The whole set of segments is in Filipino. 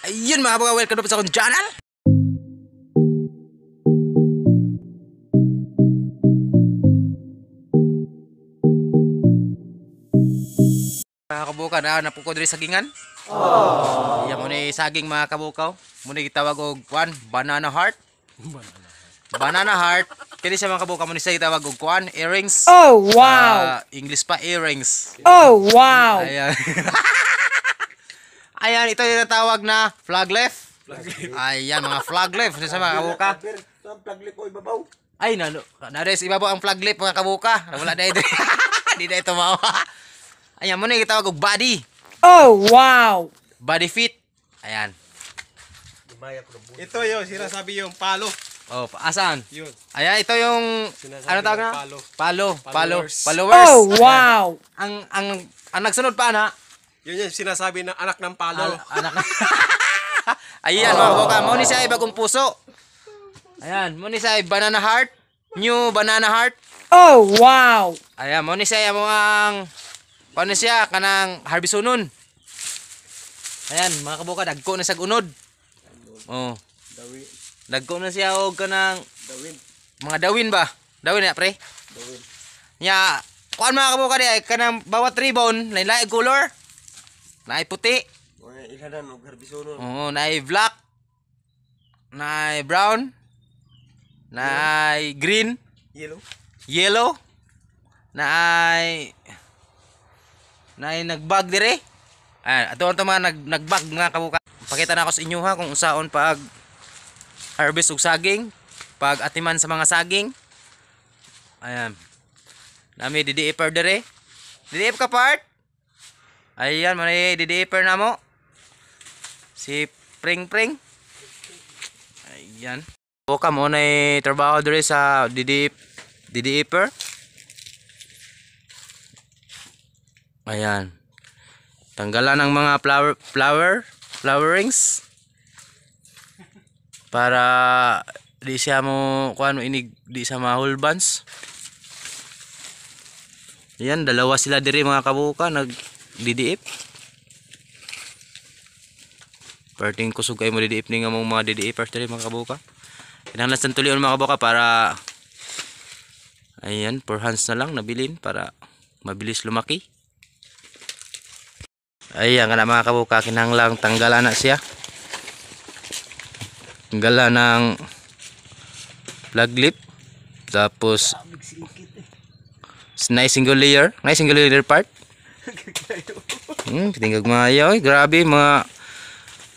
Ayun mga kabuka, welcome to sa akong channel. Mga kabuka, napukod rin sagingan. Iya mo ni saging mga kabukaw. Muna gitawag og kuan, banana heart. Banana heart. Kini sa mga kabuka mo ni sa gitawag og kuan, earrings. Oh, wow. English pa earrings. Oh, wow. Ayan. Ayan, ito yung natawag na flag leaf. Ayan, mga flag leaf. Sa mga kabuka. Flag leaf o ibabaw. Ay, nares ibabaw ang flag leaf mga kabuka. Wala na ito. Hindi na ito mao. Ayan, muna gitawag og body. Oh, wow. Body fit. Ayan. Ito yung sinasabi yung palo. Oh, asan? Yun. Ayan, ito yung Sinasabi ano tawag na? na Followers. Followers. Oh, wow. Ang nagsunod pa na Yun yung sinasabi ng anak ng palo. anak. Ayan, mga kabuka, mo ni siya ay bagong puso. Ayan, mo ni siya ay banana heart. New banana heart. Oh, wow. Ayan, mo ni siya mo ang paano siya kanang harbisunon. Ayan, mga kabuka, dagko na sa unod. Oh, Dawin. dagko na siya og kanang Dawin. mga dawin ba? Dawin na pre. Dawin. Nya, kuan mga kabuka di ay kanang bawat ribbon lain-lain color. Naay puti. Mga ilanan o garbisonon. Oo, naay black. Naay brown. Naay green, Yellow. yellow. Naay nagbag dire. Ato mga nagbag mga kabuka. Pakita na ako sa inyo ha kung unsaon pag harvest og saging, pag atiman sa mga saging. Ayan. Nami didiiper dire. Didiip ka part. Ayan, may didiiper na mo. Si Pring Pring. Ayan. Buka mo na trabaho dire sa didiiper. Ayan. Tanggalan ng mga flowerings para di siya mo kuano inig di sa mahulbans. Ayan, dalawa sila diri mga kabuka nagdidiip. Perting kusog kayo mo didiip ni nga mong mga didiipers diri mga kabuka. Kinahanglan sa tulion mga kabuka para ayan, 4 hands na lang nabilin para mabilis lumaki. Ayan ka na mga kabuka, kinahanglang tanggalan na siya. Tanggalan ng flag leaf. Tapos single layer part. Tingag maayaw, grabe mga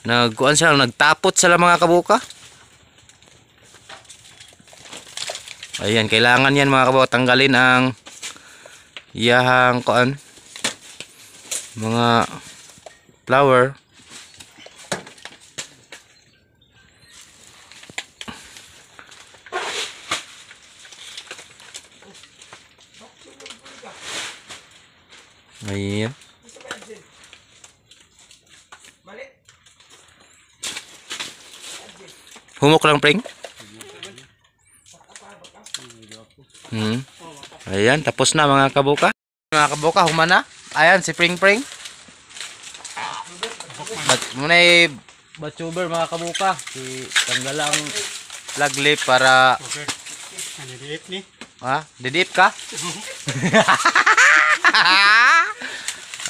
nagkuan sila, nagtapot sila mga kabuka. Ayan, kailangan yan mga kabuka tanggalin ang iyahang kuan mga flower. Ayan. Humok lang pring. Ayan, tapos na mga kabuka. Mga kabuka, humana. Ayan, si Pring Pring. Muna batuber mga kabuka. Si tanggalang flag leaf para Didiip ni. ha? Didip ka?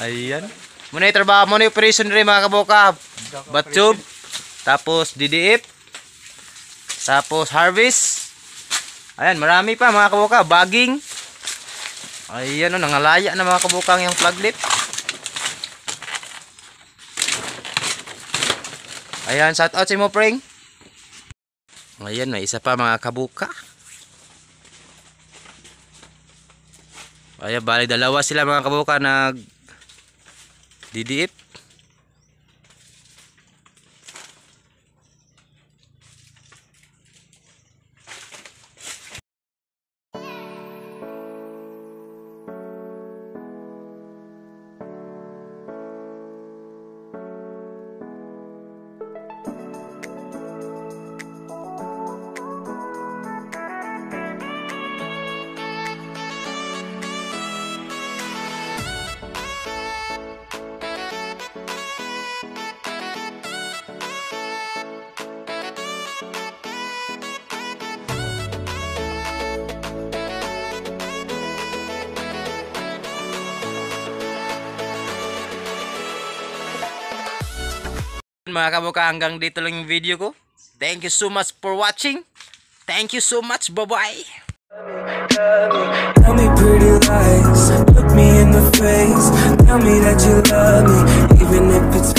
Ayan. Muna trabaho, muna operation rin mga kabuka. Batub. Tapos didiip. Tapos harvest. Ayan, marami pa mga kabuka. Bagging. Ayan o, nangalaya na mga kabukang yung flag leaf. Ayan, shout out sa mo pring. Ayan, may isa pa mga kabuka. Ayan, bali dalawa sila mga kabuka nag didiip. Mga kabuka, hanggang dito lang yung video ko. Thank you so much for watching. Thank you so much. Bye-bye. Tell me pretty lies, look me in the face. Tell me that you love me, even if it's